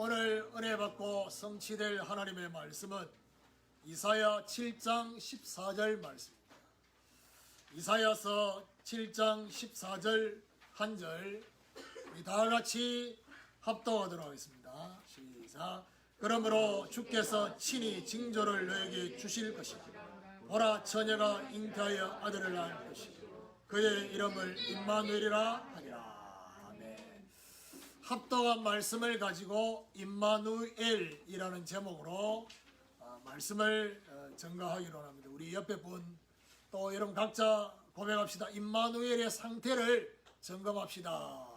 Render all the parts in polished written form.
오늘 은혜 받고 성취될 하나님의 말씀은 이사야 7장 14절 말씀입니다. 이사야서 7장 14절 한 절 우리 다 같이 합독하도록 하겠습니다. 시작. 그러므로 주께서 친히 징조를 너에게 주실 것이다. 보라, 처녀가 잉태하여 아들을 낳을 것이고 그의 이름을 임마누엘이라 하리라. 합독한 말씀을 가지고 임마누엘이라는 제목으로 말씀을 전가하기로 합니다. 우리 옆에 분 또 여러분 각자 고백합시다. 임마누엘의 상태를 점검합시다.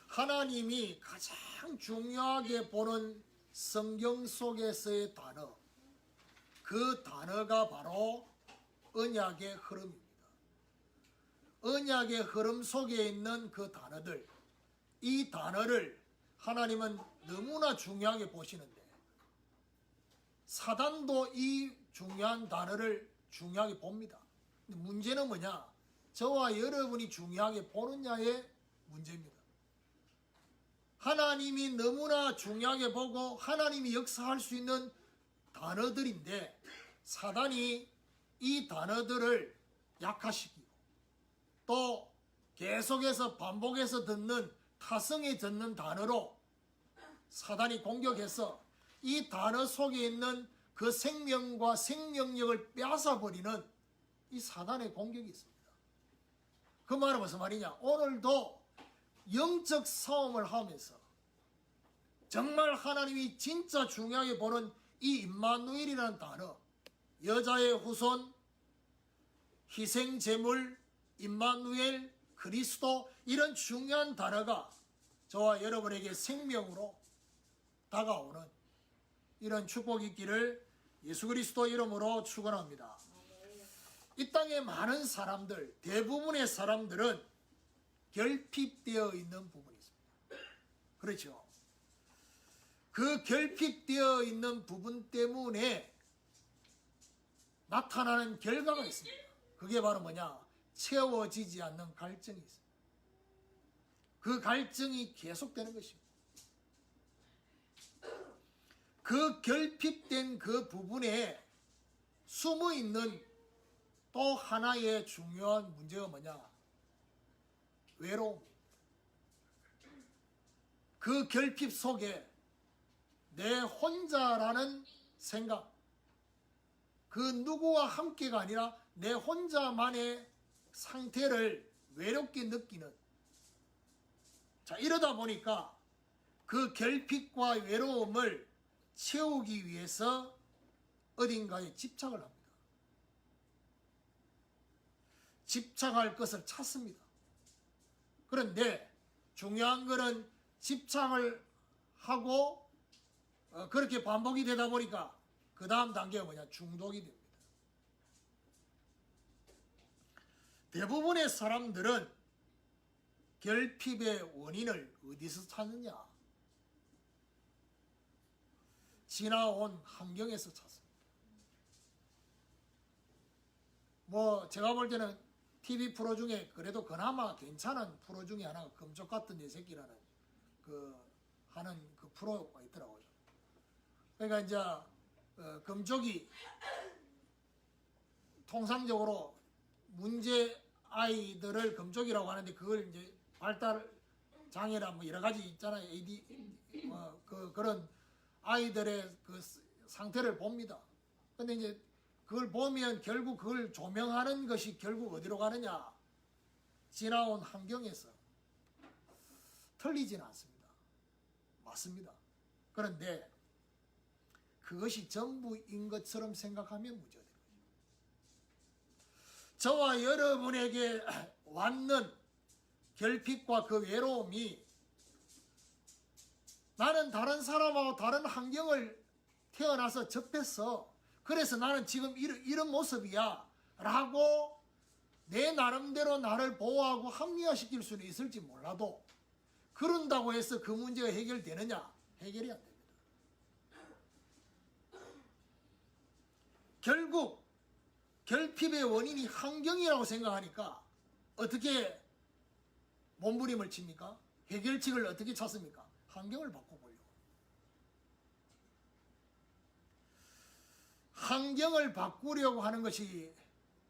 하나님이 가장 중요하게 보는 성경 속에서의 단어, 그 단어가 바로 언약의 흐름입니다. 언약의 흐름 속에 있는 그 단어들, 이 단어를 하나님은 너무나 중요하게 보시는데 사단도 이 중요한 단어를 중요하게 봅니다. 근데 문제는 뭐냐? 저와 여러분이 중요하게 보느냐의 문제입니다. 하나님이 너무나 중요하게 보고 하나님이 역사할 수 있는 단어들인데 사단이 이 단어들을 약화시키고 또 계속해서 반복해서 듣는 타성에 듣는 단어로 사단이 공격해서 이 단어 속에 있는 그 생명과 생명력을 빼앗아버리는 이 사단의 공격이 있습니다. 그 말은 무슨 말이냐? 오늘도 영적 싸움을 하면서 정말 하나님이 진짜 중요하게 보는 이 임마누엘이라는 단어, 여자의 후손, 희생제물, 임마누엘, 그리스도, 이런 중요한 단어가 저와 여러분에게 생명으로 다가오는 이런 축복이 있기를 예수 그리스도 이름으로 축원합니다. 이 땅에 많은 사람들, 대부분의 사람들은 결핍되어 있는 부분이 있습니다. 그렇죠? 그 결핍되어 있는 부분 때문에 나타나는 결과가 있습니다. 그게 바로 뭐냐? 채워지지 않는 갈증이 있습니다. 그 갈증이 계속되는 것입니다. 그 결핍된 그 부분에 숨어 있는 또 하나의 중요한 문제가 뭐냐? 외로움. 그 결핍 속에 내 혼자라는 생각, 그 누구와 함께가 아니라 내 혼자만의 상태를 외롭게 느끼는, 자, 이러다 보니까 그 결핍과 외로움을 채우기 위해서 어딘가에 집착을 합니다. 집착할 것을 찾습니다. 그런데 중요한 것은 집착을 하고 그렇게 반복이 되다 보니까 그 다음 단계가 뭐냐? 중독이 됩니다. 대부분의 사람들은 결핍의 원인을 어디서 찾느냐? 지나온 환경에서 찾습니다. 제가 볼 때는 TV 프로 중에 그래도 그나마 괜찮은 프로 중에 하나가 금쪽 같은 내 새끼라는 하는 그 프로가 있더라고요. 그러니까 이제 금쪽이 통상적으로 문제 아이들을 금쪽이라고 하는데 그걸 이제 발달 장애나 여러 가지 있잖아요. AD 그런 아이들의 그 상태를 봅니다. 근데 이제 그걸 보면 결국 그걸 조명하는 것이 결국 어디로 가느냐? 지나온 환경에서. 틀리지는 않습니다. 맞습니다. 그런데 그것이 전부인 것처럼 생각하면 문제가 되는 거죠. 저와 여러분에게 왔는 결핍과 그 외로움이 나는 다른 사람하고 다른 환경을 태어나서 접했어. 그래서 나는 지금 이런 모습이야. 라고 내 나름대로 나를 보호하고 합리화시킬 수는 있을지 몰라도 그런다고 해서 그 문제가 해결되느냐? 해결이 안 됩니다. 결국 결핍의 원인이 환경이라고 생각하니까 어떻게 몸부림을 칩니까? 해결책을 어떻게 찾습니까? 환경을 바꿔보려고. 환경을 바꾸려고 하는 것이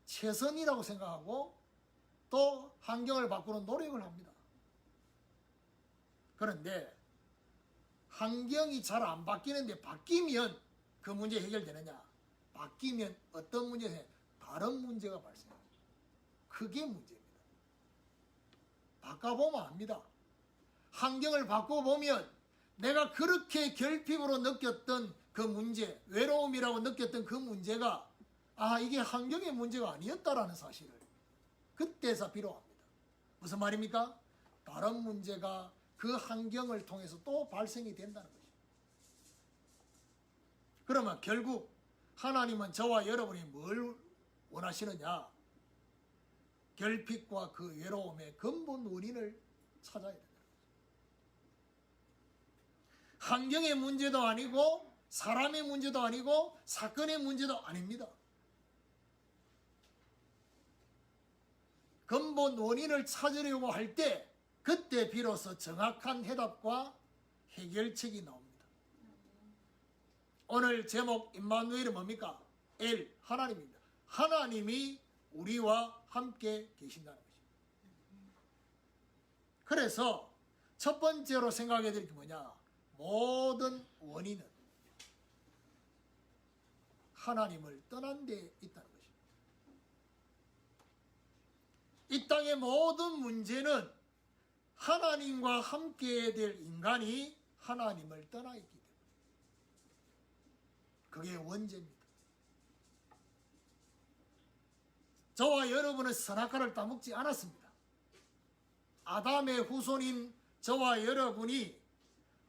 최선이라고 생각하고 또 환경을 바꾸는 노력을 합니다. 그런데 환경이 잘 안 바뀌는데 바뀌면 그 문제 해결되느냐? 바뀌면 어떤 문제가 다른 문제가 발생합니다. 그게 문제입니다. 바꿔보면 압니다. 환경을 바꿔보면 내가 그렇게 결핍으로 느꼈던 그 문제, 외로움이라고 느꼈던 그 문제가 이게 환경의 문제가 아니었다라는 사실을 그때서 비로합니다. 무슨 말입니까? 다른 문제가 그 환경을 통해서 또 발생이 된다는 것입니다. 그러면 결국 하나님은 저와 여러분이 뭘 원하시느냐? 결핍과 그 외로움의 근본 원인을 찾아야 된다. 환경의 문제도 아니고 사람의 문제도 아니고 사건의 문제도 아닙니다. 근본 원인을 찾으려고 할 때 그때 비로소 정확한 해답과 해결책이 나옵니다. 오늘 제목 임마누엘은 뭡니까? 엘, 하나님입니다. 하나님이 우리와 함께 계신다는 것입니다. 그래서 첫 번째로 생각해야 될 게 뭐냐? 모든 원인은 하나님을 떠난 데 있다는 것입니다. 이 땅의 모든 문제는 하나님과 함께 될 인간이 하나님을 떠나 있기 때문에 그게 원죄입니다. 저와 여러분은 선악과를 따먹지 않았습니다. 아담의 후손인 저와 여러분이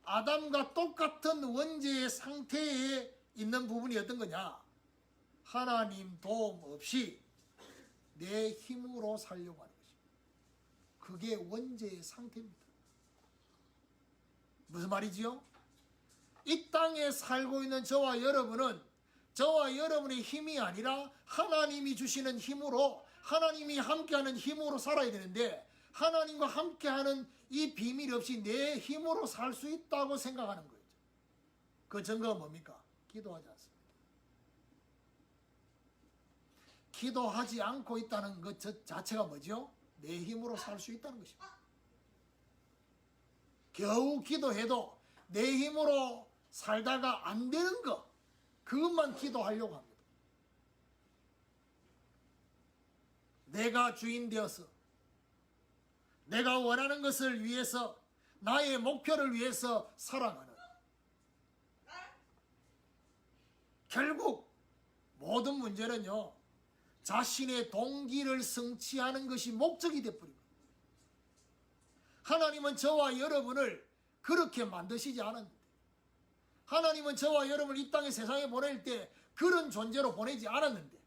아담과 똑같은 원죄의 상태에 있는 부분이 어떤 거냐? 하나님 도움 없이 내 힘으로 살려고 하는 것입니다. 그게 원죄의 상태입니다. 무슨 말이지요? 이 땅에 살고 있는 저와 여러분은 저와 여러분의 힘이 아니라 하나님이 주시는 힘으로 하나님이 함께하는 힘으로 살아야 되는데 하나님과 함께하는 이 비밀 없이 내 힘으로 살 수 있다고 생각하는 거죠. 그 증거가 뭡니까? 기도하지 않습니다. 기도하지 않고 있다는 것 자체가 뭐죠? 내 힘으로 살 수 있다는 것입니다. 겨우 기도해도 내 힘으로 살다가 안 되는 것, 그것만 기도하려고 합니다. 내가 주인 되어서 내가 원하는 것을 위해서 나의 목표를 위해서 살아가는 결국 모든 문제는요 자신의 동기를 성취하는 것이 목적이 되어버립니다. 하나님은 저와 여러분을 그렇게 만드시지 않았는데 하나님은 저와 여러분을 이 땅에 세상에 보낼 때 그런 존재로 보내지 않았는데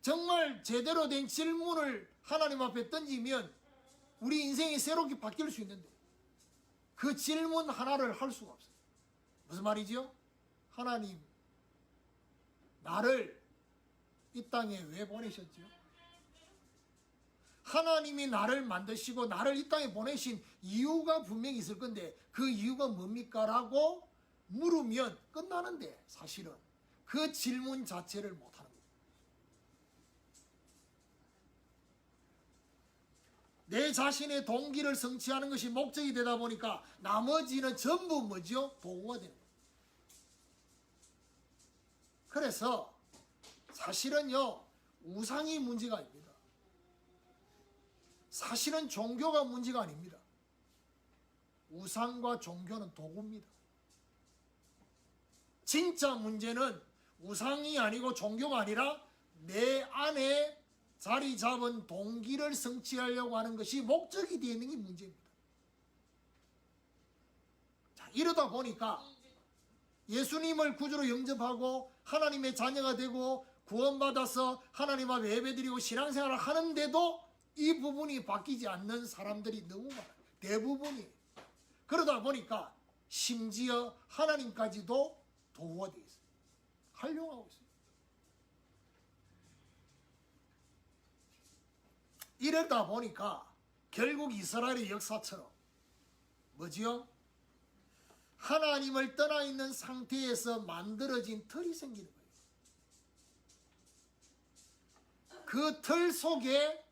정말 제대로 된 질문을 하나님 앞에 던지면 우리 인생이 새롭게 바뀔 수 있는데 그 질문 하나를 할 수가 없어요. 무슨 말이죠? 하나님, 나를 이 땅에 왜 보내셨죠? 하나님이 나를 만드시고 나를 이 땅에 보내신 이유가 분명히 있을 건데 그 이유가 뭡니까? 라고 물으면 끝나는데 사실은 그 질문 자체를 못하는 거예요. 내 자신의 동기를 성취하는 것이 목적이 되다 보니까 나머지는 전부 뭐죠? 도구가 되는 거예요. 그래서 사실은요 우상이 문제가 아닙니다. 사실은 종교가 문제가 아닙니다. 우상과 종교는 도구입니다. 진짜 문제는 우상이 아니고 종교가 아니라 내 안에 자리 잡은 동기를 성취하려고 하는 것이 목적이 되어 있는 게 문제입니다. 자, 이러다 보니까 예수님을 구주로 영접하고 하나님의 자녀가 되고 구원받아서 하나님 앞에 예배드리고 신앙생활을 하는데도 이 부분이 바뀌지 않는 사람들이 너무 많아요. 대부분이. 그러다 보니까 심지어 하나님까지도 도구가 되어 있어요. 활용하고 있어요. 이러다 보니까 결국 이스라엘의 역사처럼 뭐지요? 하나님을 떠나 있는 상태에서 만들어진 틀이 생기는 거예요. 그 틀 속에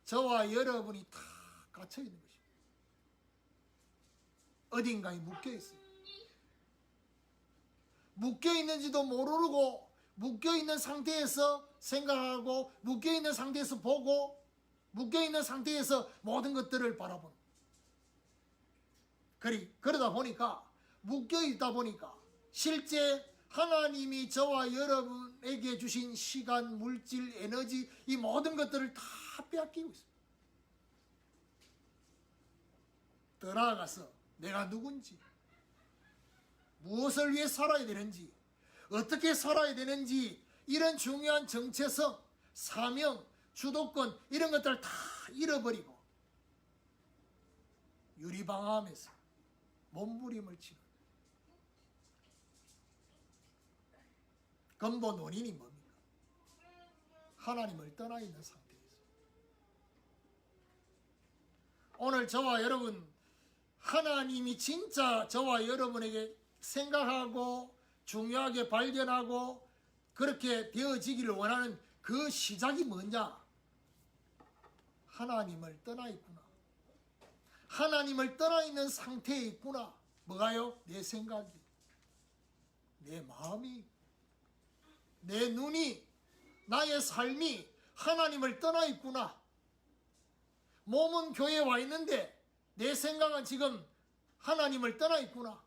저와 여러분이 다 갇혀 있는 것입니다. 어딘가에 묶여 있어요. 묶여 있는지도 모르고 묶여 있는 상태에서 생각하고 묶여 있는 상태에서 보고 묶여 있는 상태에서 모든 것들을 바라보는. 그러다 보니까 묶여 있다 보니까 실제 하나님이 저와 여러분에게 주신 시간, 물질, 에너지 이 모든 것들을 다 빼앗기고 있습니다. 더 나아가서 내가 누군지, 무엇을 위해 살아야 되는지, 어떻게 살아야 되는지 이런 중요한 정체성, 사명, 주도권 이런 것들을 다 잃어버리고 유리방황하면서 몸부림을 치는 근본 원인이 뭡니까? 하나님을 떠나 있는 상태에서. 오늘 저와 여러분 하나님이 진짜 저와 여러분에게 생각하고 중요하게 발견하고 그렇게 되어지기를 원하는 그 시작이 뭐냐? 하나님을 떠나 있구나. 하나님을 떠나 있는 상태에 있구나. 뭐가요? 내 생각이, 내 마음이, 내 눈이, 나의 삶이 하나님을 떠나 있구나. 몸은 교회에 와 있는데 내 생각은 지금 하나님을 떠나 있구나.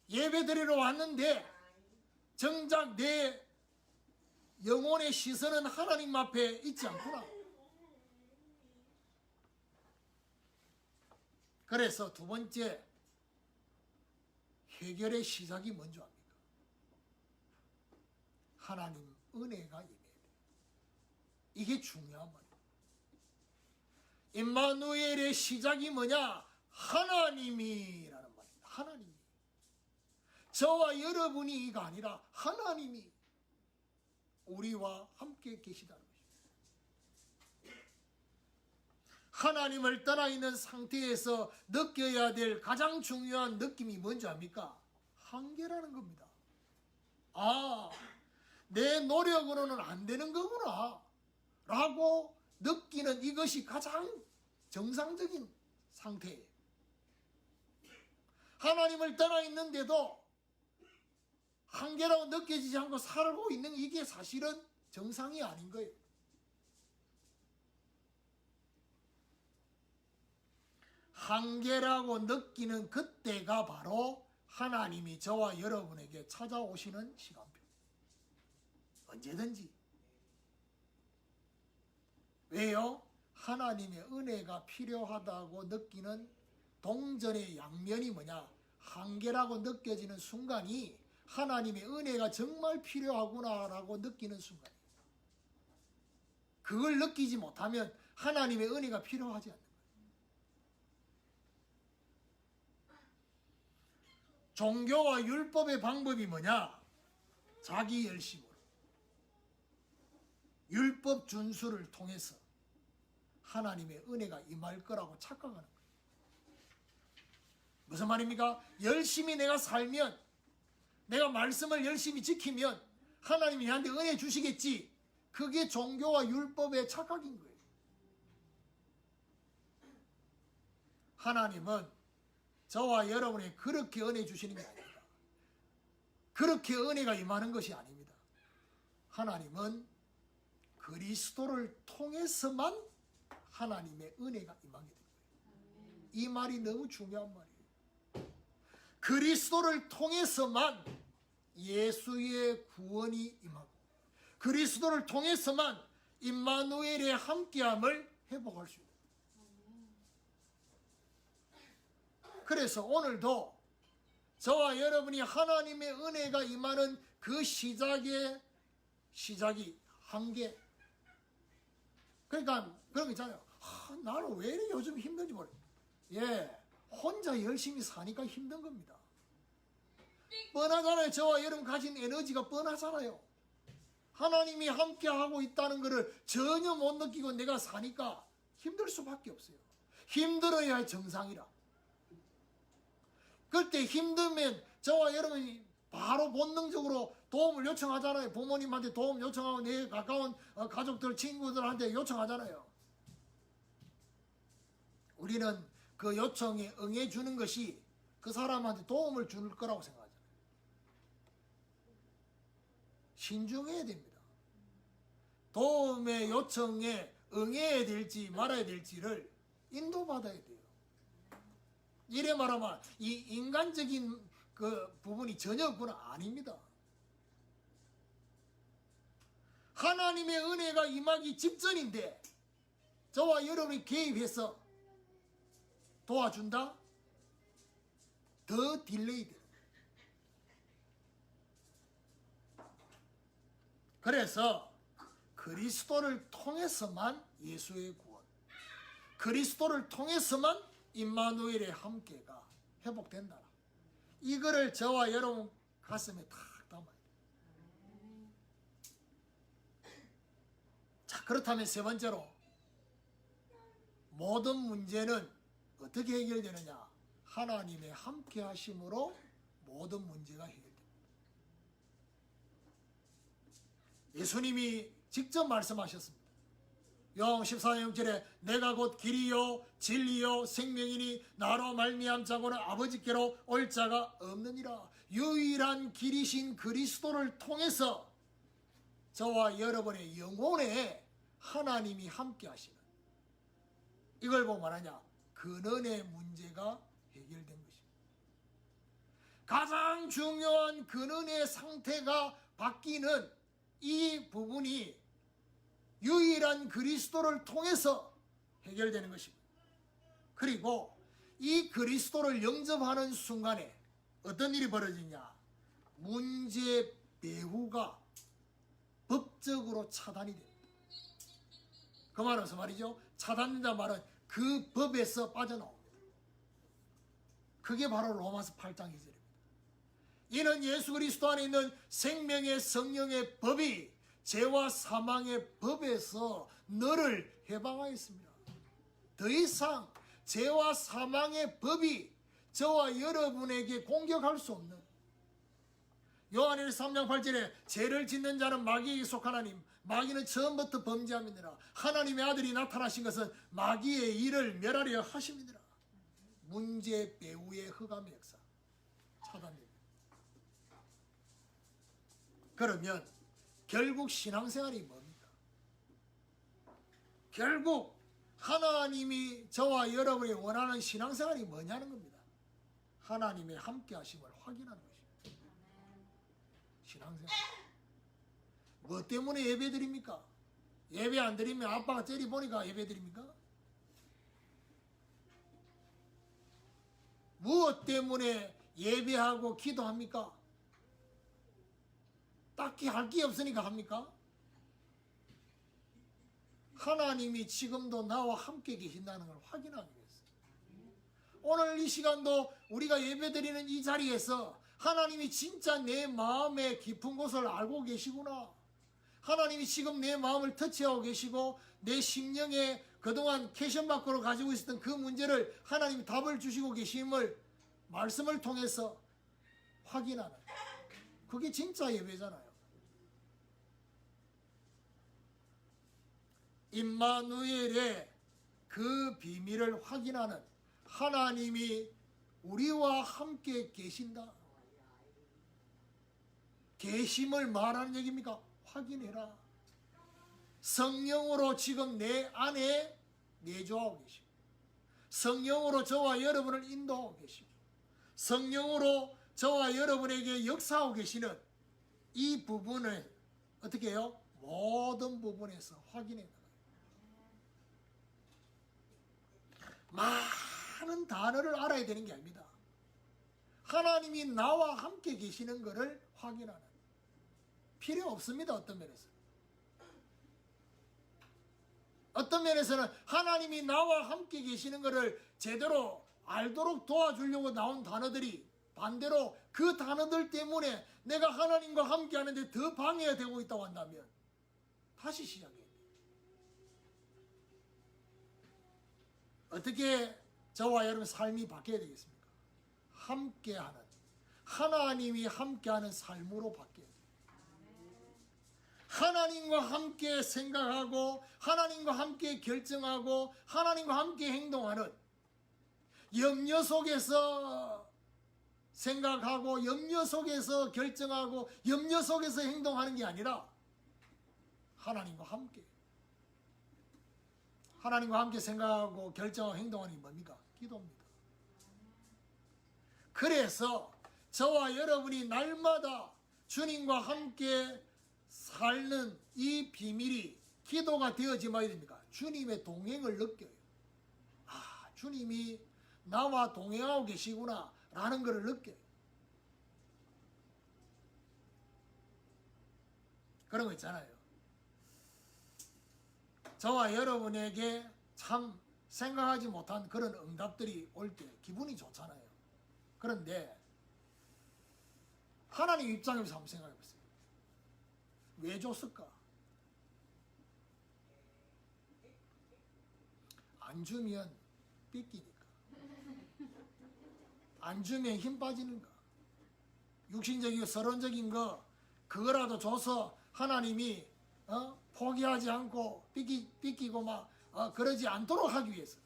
예배 드리러 왔는데 정작 내 영혼의 시선은 하나님 앞에 있지 않구나. 그래서 두 번째 해결의 시작이 뭔지 압니까? 하나님 은혜가 임해야 돼. 이게 중요한 말이에요. 임마누엘의 시작이 뭐냐? 하나님이라는 말입니다. 하나님이. 저와 여러분이가 아니라 하나님이 우리와 함께 계시다는 것입니다. 하나님을 떠나 있는 상태에서 느껴야 될 가장 중요한 느낌이 뭔지 압니까? 한계라는 겁니다. 아, 내 노력으로는 안 되는 거구나 라고 느끼는 이것이 가장 정상적인 상태예요. 하나님을 떠나 있는데도 한계라고 느껴지지 않고 살고 있는 이게 사실은 정상이 아닌 거예요. 한계라고 느끼는 그때가 바로 하나님이 저와 여러분에게 찾아오시는 시간표. 언제든지. 왜요? 하나님의 은혜가 필요하다고 느끼는 동전의 양면이 뭐냐? 한계라고 느껴지는 순간이 하나님의 은혜가 정말 필요하구나라고 느끼는 순간이에요. 그걸 느끼지 못하면 하나님의 은혜가 필요하지 않는 거예요. 종교와 율법의 방법이 뭐냐? 자기 열심으로. 율법 준수를 통해서 하나님의 은혜가 임할 거라고 착각하는 거예요. 무슨 말입니까? 열심히 내가 살면, 내가 말씀을 열심히 지키면 하나님이 나한테 은혜 주시겠지. 그게 종교와 율법의 착각인 거예요. 하나님은 저와 여러분이 그렇게 은혜 주시는 게 아닙니다. 그렇게 은혜가 임하는 것이 아닙니다. 하나님은 그리스도를 통해서만 하나님의 은혜가 임하게 된 거예요. 이 말이 너무 중요한 말이에요. 그리스도를 통해서만 예수의 구원이 임하고 그리스도를 통해서만 임마누엘의 함께함을 회복할 수 있는 거예요. 그래서 오늘도 저와 여러분이 하나님의 은혜가 임하는 그 시작이 한계. 그러니까 그런 거 있잖아요. 나는 왜 이렇게 요즘 힘든지 모르겠어요. 예, 혼자 열심히 사니까 힘든 겁니다. 뻔하잖아요. 저와 여러분 가진 에너지가 뻔하잖아요. 하나님이 함께하고 있다는 것을 전혀 못 느끼고 내가 사니까 힘들 수밖에 없어요. 힘들어야 정상이라. 그때 힘들면 저와 여러분이 바로 본능적으로 도움을 요청하잖아요. 부모님한테 도움 요청하고 내 가까운 가족들, 친구들한테 요청하잖아요. 우리는 그 요청에 응해주는 것이 그 사람한테 도움을 줄 거라고 생각하잖아요. 신중해야 됩니다. 도움의 요청에 응해야 될지 말아야 될지를 인도받아야 돼요. 이래 말하면 이 인간적인 그 부분이 전혀 그건 아닙니다. 하나님의 은혜가 임하기 직전인데 저와 여러분이 개입해서 도와준다? 더 딜레이 돼요. 그래서 그리스도를 통해서만 예수의 구원, 그리스도를 통해서만 임마누엘의 함께가 회복된다. 이거를 저와 여러분 가슴에 탁 담아야 돼요. 자, 그렇다면 세 번째로 모든 문제는 어떻게 해결되느냐? 하나님의 함께 하심으로 모든 문제가 해결됩니다. 예수님이 직접 말씀하셨습니다. 요한 14장 6절에 내가 곧 길이요 진리요 생명이니 나로 말미암 자고는 아버지께로 올 자가 없느니라. 유일한 길이신 그리스도를 통해서 저와 여러분의 영혼에 하나님이 함께 하시는, 이걸 보고 말하냐? 근원의 문제가 해결된 것입니다. 가장 중요한 근원의 상태가 바뀌는 이 부분이 유일한 그리스도를 통해서 해결되는 것입니다. 그리고 이 그리스도를 영접하는 순간에 어떤 일이 벌어지냐? 문제 배후가 법적으로 차단이 됩니다. 그 말은 무슨 말이죠? 차단된다는 말은 그 법에서 빠져나옵니다. 그게 바로 로마서 8장 2절입니다. 이는 예수 그리스도 안에 있는 생명의 성령의 법이 죄와 사망의 법에서 너를 해방하였습니다. 더 이상 죄와 사망의 법이 저와 여러분에게 공격할 수 없는, 요한일서 3장 8절에 죄를 짓는 자는 마귀에게 속하나니 마귀는 처음부터 범죄함이니라. 하나님의 아들이 나타나신 것은 마귀의 일을 멸하려 하심이니라. 문제 배후의 흑암의 역사 차단됩니다. 그러면 결국 신앙생활이 뭡니까? 결국 하나님이 저와 여러분이 원하는 신앙생활이 뭐냐는 겁니다. 하나님의 함께 하심을 확인하는 것입니다. 신앙생활. 뭐 때문에 예배 드립니까? 예배 안 드리면 아빠가 째리 보니까 예배 드립니까? 무엇 때문에 예배하고 기도합니까? 딱히 할 게 없으니까 합니까? 하나님이 지금도 나와 함께 계신다는 걸 확인하기 위해서. 오늘 이 시간도 우리가 예배드리는 이 자리에서 하나님이 진짜 내 마음의 깊은 곳을 알고 계시구나. 하나님이 지금 내 마음을 터치하고 계시고 내 심령에 그동안 캐션마크로 가지고 있었던 그 문제를 하나님이 답을 주시고 계심을 말씀을 통해서 확인하는, 그게 진짜 예배잖아요. 임마누엘의 그 비밀을 확인하는, 하나님이 우리와 함께 계신다. 계심을 말하는 얘기입니까? 확인해라. 성령으로 지금 내 안에 내주하고 계시고, 성령으로 저와 여러분을 인도하고 계시고, 성령으로 저와 여러분에게 역사하고 계시는 이 부분을 어떻게 해요? 모든 부분에서 확인해 나가요. 많은 단어를 알아야 되는 게 아닙니다. 하나님이 나와 함께 계시는 것을 확인하는, 필요 없습니다. 어떤 면에서. 어떤 면에서는 하나님이 나와 함께 계시는 것을 제대로 알도록 도와주려고 나온 단어들이 반대로 그 단어들 때문에 내가 하나님과 함께 하는데 더 방해가 되고 있다고 한다면 다시 시작해야 돼요. 어떻게 저와 여러분 삶이 바뀌어야 되겠습니까? 함께하는, 하나님이 함께하는 삶으로 바뀌어야 돼요. 하나님과 함께 생각하고 하나님과 함께 결정하고 하나님과 함께 행동하는, 염려 속에서 생각하고 염려 속에서 결정하고 염려 속에서 행동하는 게 아니라 하나님과 함께, 하나님과 함께 생각하고 결정하고 행동하는 게 뭡니까? 기도입니다. 그래서 저와 여러분이 날마다 주님과 함께 살는 이 비밀이 기도가 되어지면 됩니까? 주님의 동행을 느껴요. 아, 주님이 나와 동행하고 계시구나 라는 것을 느껴요. 그런 거 있잖아요. 저와 여러분에게 참 생각하지 못한 그런 응답들이 올 때 기분이 좋잖아요. 그런데 하나님 입장에서 한번 생각해 보세요. 왜 줬을까? 안 주면 뺏기니까. 안 주면 힘 빠지는가? 육신적이고 서론적인 거 그거라도 줘서 하나님이 포기하지 않고 뺏기고 막 그러지 않도록 하기 위해서.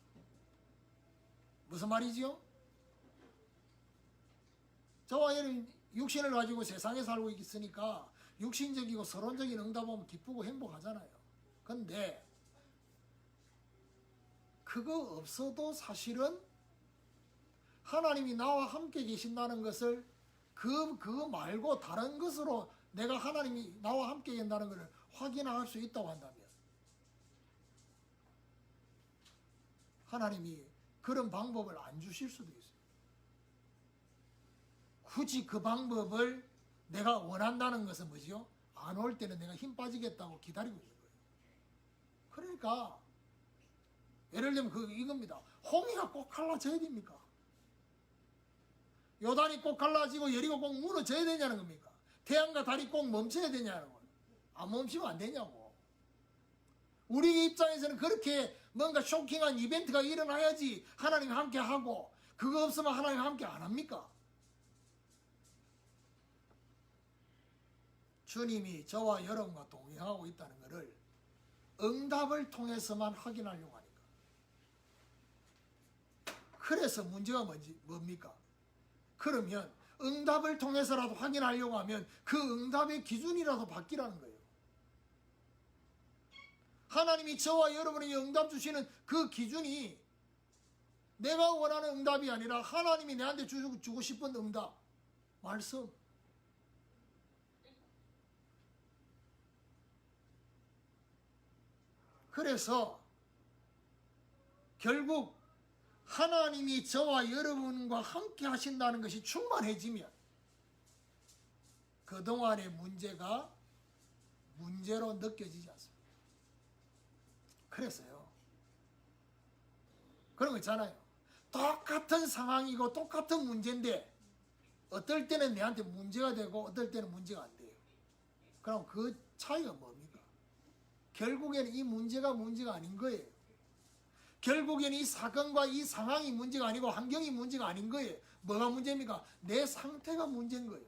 무슨 말이지요? 저와 여러분 육신을 가지고 세상에 살고 있으니까 육신적이고 서론적인 응답 보면 기쁘고 행복하잖아요. 근데 그거 없어도 사실은 하나님이 나와 함께 계신다는 것을 그거 말고 다른 것으로 내가 하나님이 나와 함께 계신다는 것을 확인할 수 있다고 한다면 하나님이 그런 방법을 안 주실 수도 있어요. 굳이 그 방법을 내가 원한다는 것은 뭐지요? 안 올 때는 내가 힘 빠지겠다고 기다리고 있는 거예요. 그러니까 예를 들면 이겁니다. 홍해가 꼭 갈라져야 됩니까? 요단이 꼭 갈라지고 여리고 꼭 무너져야 되냐는 겁니까? 태양과 달이 꼭 멈춰야 되냐는 거예요. 안 멈추면 안 되냐고. 우리 입장에서는 그렇게 뭔가 쇼킹한 이벤트가 일어나야지 하나님 함께 하고, 그거 없으면 하나님 함께 안 합니까? 주님이 저와 여러분과 동행하고 있다는 것을 응답을 통해서만 확인하려고 하니까. 그래서 문제가 뭡니까? 그러면 응답을 통해서라도 확인하려고 하면 그 응답의 기준이라도 바뀌라는 거예요. 하나님이 저와 여러분에게 응답 주시는 그 기준이 내가 원하는 응답이 아니라 하나님이 내한테 주고 싶은 응답, 말씀. 그래서 결국 하나님이 저와 여러분과 함께 하신다는 것이 충만해지면 그동안의 문제가 문제로 느껴지지 않습니다. 그래서요, 그런 거 있잖아요. 똑같은 상황이고 똑같은 문제인데 어떨 때는 내한테 문제가 되고 어떨 때는 문제가 안 돼요. 그럼 그 차이가 뭡니까? 결국에는 이 문제가 아닌 거예요. 결국에는 이 사건과 이 상황이 문제가 아니고 환경이 문제가 아닌 거예요. 뭐가 문제입니까? 내 상태가 문제인 거예요.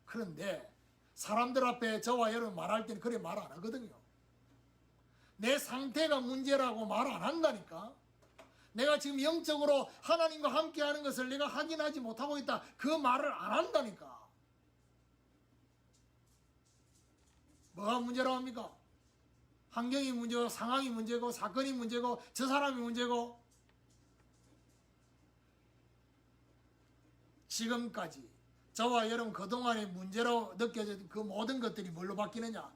그런데 사람들 앞에 저와 여러분 말할 때는 그래 말 안 하거든요. 내 상태가 문제라고 말 안 한다니까. 내가 지금 영적으로 하나님과 함께 하는 것을 내가 확인하지 못하고 있다, 그 말을 안 한다니까. 뭐가 문제라고 합니까? 환경이 문제고 상황이 문제고 사건이 문제고 저 사람이 문제고. 지금까지 저와 여러분 그동안의 문제로 느껴졌던 그 모든 것들이 뭘로 바뀌느냐?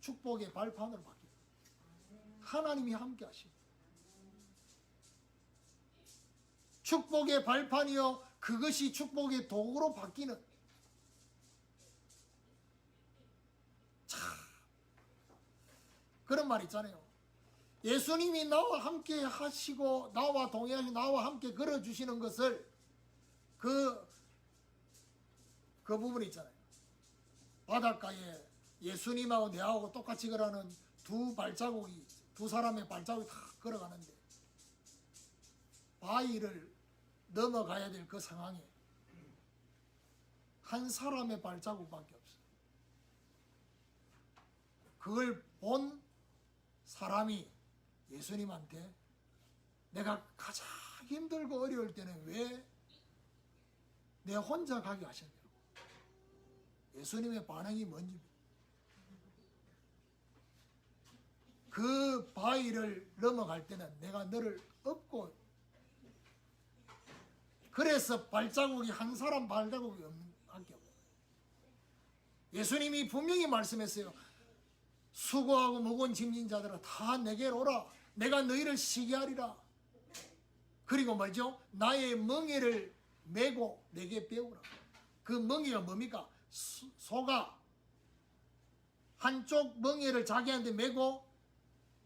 축복의 발판으로 바뀝니다. 하나님이 함께 하십니다. 축복의 발판이요, 그것이 축복의 도구로 바뀌는. 그런 말 있잖아요. 예수님이 나와 함께 하시고 나와 동행하시고 나와 함께 걸어주시는 것을 그 부분 있잖아요. 바닷가에 예수님하고 내하고 똑같이 걸어가는 두 사람의 발자국이 다 걸어가는데 바위를 넘어가야 될 그 상황에 한 사람의 발자국밖에 없어요. 그걸 본 사람이 예수님한테 내가 가장 힘들고 어려울 때는 왜 내 혼자 가게 하셨냐고. 예수님의 반응이 뭔지. 그 바위를 넘어갈 때는 내가 너를 업고, 그래서 발자국이 한 사람 발자국이 없는 밖에 없어요. 예수님이 분명히 말씀했어요. 수고하고 무거운 짐진 자들아 다 내게로 오라. 내가 너희를 쉬게 하리라. 그리고 뭐죠? 나의 멍에를 메고 내게 배우라. 그 멍에가 뭡니까? 소가 한쪽 멍에를 자기한테 메고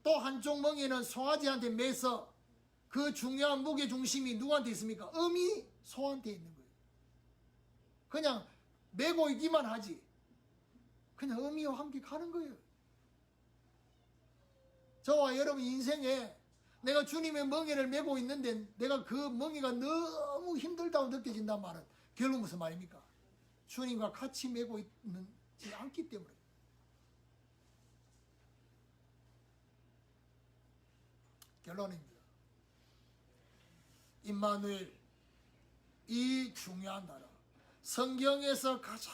또 한쪽 멍에는 송아지한테 매서 그 중요한 무게 중심이 누구한테 있습니까? 음이 소한테 있는 거예요. 그냥 메고 있기만 하지. 그냥 음이와 함께 가는 거예요. 저와 여러분 인생에 내가 주님의 멍에를 메고 있는데 내가 그 멍에가 너무 힘들다고 느껴진단 말은 결국 무슨 말입니까? 주님과 같이 메고 있지 않기 때문에. 결론입니다. 임마누엘, 이 중요한 단어, 성경에서 가장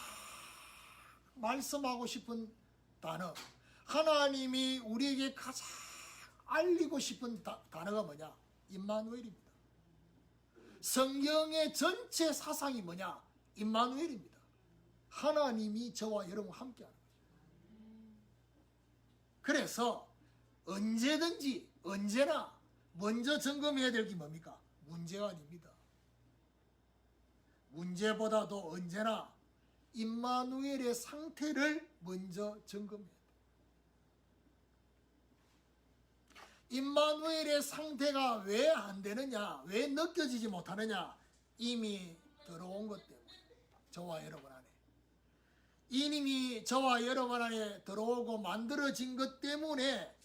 말씀하고 싶은 단어, 하나님이 우리에게 가장 알리고 싶은 단어가 뭐냐? 임마누엘입니다. 성경의 전체 사상이 뭐냐? 임마누엘입니다. 하나님이 저와 여러분과 함께하는 거죠. 그래서 언제든지 언제나 먼저 점검해야 될 게 뭡니까? 문제가 아닙니다. 문제보다도 언제나 임마누엘의 상태를 먼저 점검해야 돼요. 임마누엘의 상태가 왜 안 되느냐, 왜 느껴지지 못하느냐? 이미 들어온 것 때문에. 저와 여러분 안에 이님이 저와 여러분 안에 들어오고 만들어진 것 때문에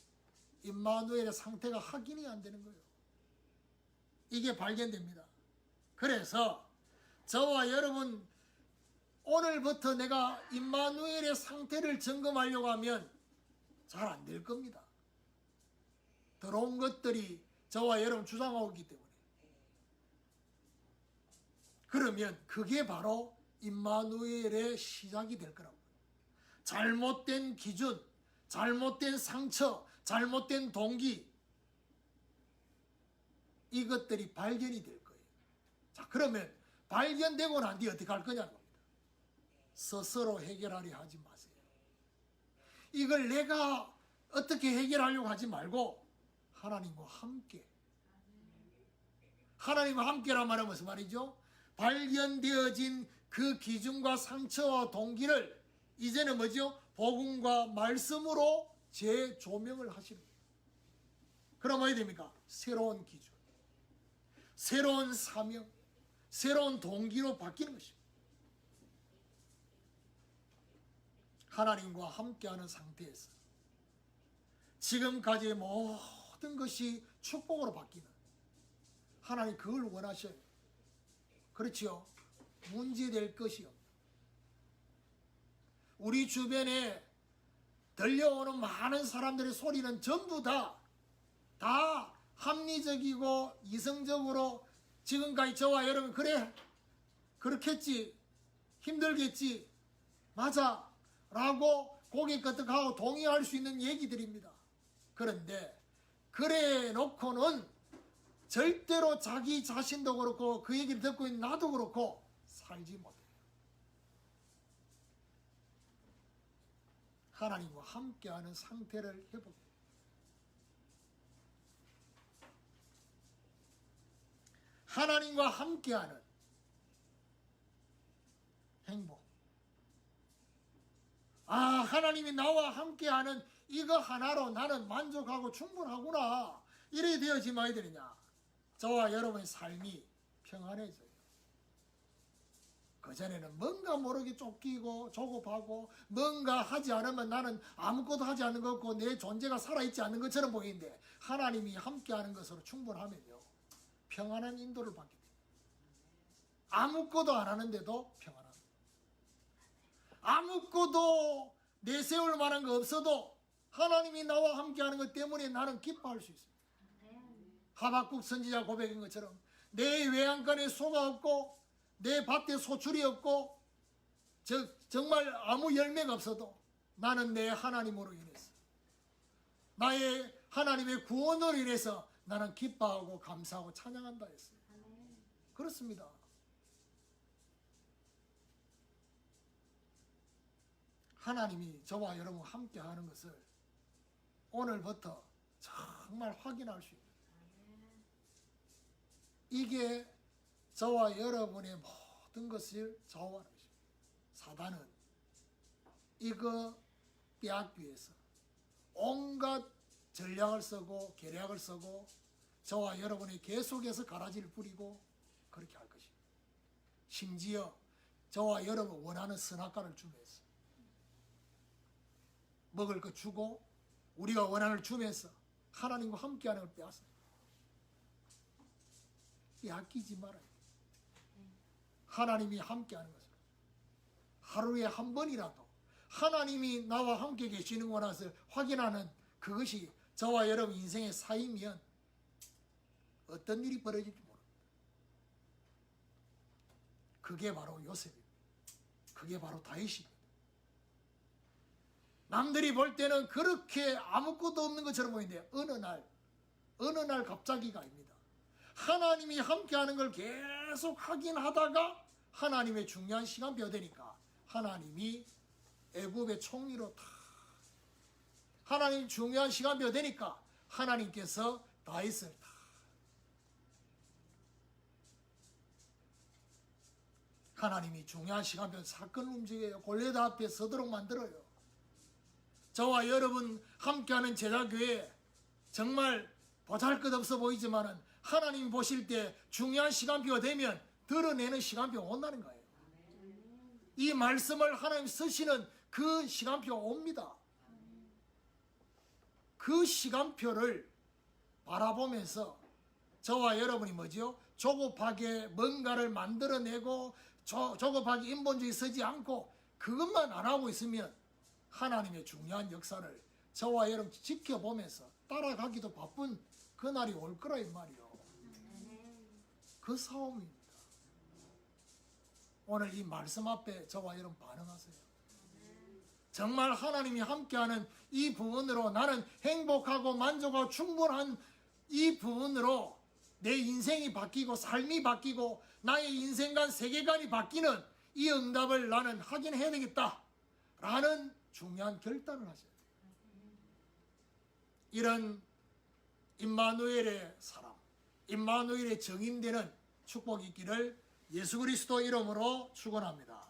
임마누엘의 상태가 확인이 안 되는 거예요. 이게 발견됩니다. 그래서 저와 여러분 오늘부터 내가 임마누엘의 상태를 점검하려고 하면 잘 안 될 겁니다. 들어온 것들이 저와 여러분 주장하고 있기 때문에. 그러면 그게 바로 임마누엘의 시작이 될 거라고. 잘못된 기준, 잘못된 상처, 잘못된 동기, 이것들이 발견이 될 거예요. 자, 그러면 발견되고 난 뒤에 어떻게 할 거냐는 겁니다. 스스로 해결하려 하지 마세요. 이걸 내가 어떻게 해결하려고 하지 말고 하나님과 함께. 하나님과 함께란 말은 무슨 말이죠? 발견되어진 그 기준과 상처와 동기를 이제는 뭐죠? 복음과 말씀으로 재조명을 하시는 거예요. 그럼 어디 됩니까? 새로운 기준, 새로운 사명, 새로운 동기로 바뀌는 것입니다. 하나님과 함께하는 상태에서 지금까지의 모든 것이 축복으로 바뀌는, 하나님 그걸 원하셔요. 그렇지요? 문제될 것이 없다. 우리 주변에 들려오는 많은 사람들의 소리는 전부 다 합리적이고 이성적으로 지금까지 저와 여러분 그래 그렇겠지, 힘들겠지, 맞아 라고 고개 끄덕하고 동의할 수 있는 얘기들입니다. 그런데 그래 놓고는 절대로 자기 자신도 그렇고 그 얘기를 듣고 있는 나도 그렇고 살지 못해요. 하나님과 함께하는 상태를 회복해요. 하나님과 함께하는 행복. 하나님이 나와 함께하는 이거 하나로 나는 만족하고 충분하구나. 이래 되어지면 어디 되느냐? 저와 여러분의 삶이 평안해져요. 그전에는 뭔가 모르게 쫓기고 조급하고 뭔가 하지 않으면 나는 아무것도 하지 않는 것 같고 내 존재가 살아있지 않는 것처럼 보이는데 하나님이 함께하는 것으로 충분하면요 평안한 인도를 받게 됩니다. 아무것도 안 하는데도 평안한, 아무것도 내세울 만한 거 없어도 하나님이 나와 함께하는 것 때문에 나는 기뻐할 수 있습니다. 하박국 선지자 고백인 것처럼 내 외양간에 소가 없고 내 밭에 소출이 없고 정말 아무 열매가 없어도 나는 내 하나님으로 인해서 나의 하나님의 구원으로 인해서 나는 기뻐하고 감사하고 찬양한다 했어요. 그렇습니다. 하나님이 저와 여러분 함께 하는 것을 오늘부터 정말 확인할 수 있는 이게 저와 여러분의 모든 것을 좌우하는 것입니다. 사단은 이거 빼앗기 위해서 온갖 전략을 쓰고 계략을 쓰고 저와 여러분이 계속해서 가라지를 뿌리고 그렇게 할 것입니다. 심지어 저와 여러분 원하는 선악과를 주면서 먹을 거 주고 우리가 원하는 걸 주면서 하나님과 함께하는 걸 빼앗아요. 빼앗기지 말아요. 하나님이 함께하는 것을 하루에 한 번이라도 하나님이 나와 함께 계시는 것을 확인하는 그것이 저와 여러분 인생의 사이면 어떤 일이 벌어질지 모릅니다. 그게 바로 요셉입니다. 그게 바로 다윗입니다. 남들이 볼 때는 그렇게 아무것도 없는 것처럼 보이는데 어느 날 갑자기가 아닙니다. 하나님이 함께하는 걸 계속 확인하다가 하나님의 중요한 시간표가 되니까 하나님이 애굽의 총리로 다 하나님 중요한 시간표가 되니까 하나님께서 다윗을 다 하나님이 중요한 시간표 사건을 움직여요. 골리앗 앞에 서도록 만들어요. 저와 여러분 함께하는 제자교회 정말 보잘것없어 보이지만은 하나님 보실 때 중요한 시간표가 되면 드러내는 시간표가 온다는 거예요. 이 말씀을 하나님 쓰시는 그 시간표가 옵니다. 그 시간표를 바라보면서 저와 여러분이 뭐죠? 조급하게 뭔가를 만들어내고 조급하게 인본주의 쓰지 않고 그것만 안 하고 있으면 하나님의 중요한 역사를 저와 여러분 지켜보면서 따라가기도 바쁜 그날이 올 거라 이 말이요. 그 싸움입니다. 오늘 이 말씀 앞에 저와 여러분 반응하세요. 정말 하나님이 함께하는 이 부분으로 나는 행복하고 만족하고 충분한 이 부분으로 내 인생이 바뀌고 삶이 바뀌고 나의 인생관 세계관이 바뀌는 이 응답을 나는 확인해야 되겠다 라는 중요한 결단을 하셔야 돼요. 이런 임마누엘의 사람, 임마누엘의 정인되는 축복이 있기를 예수 그리스도 이름으로 축원합니다.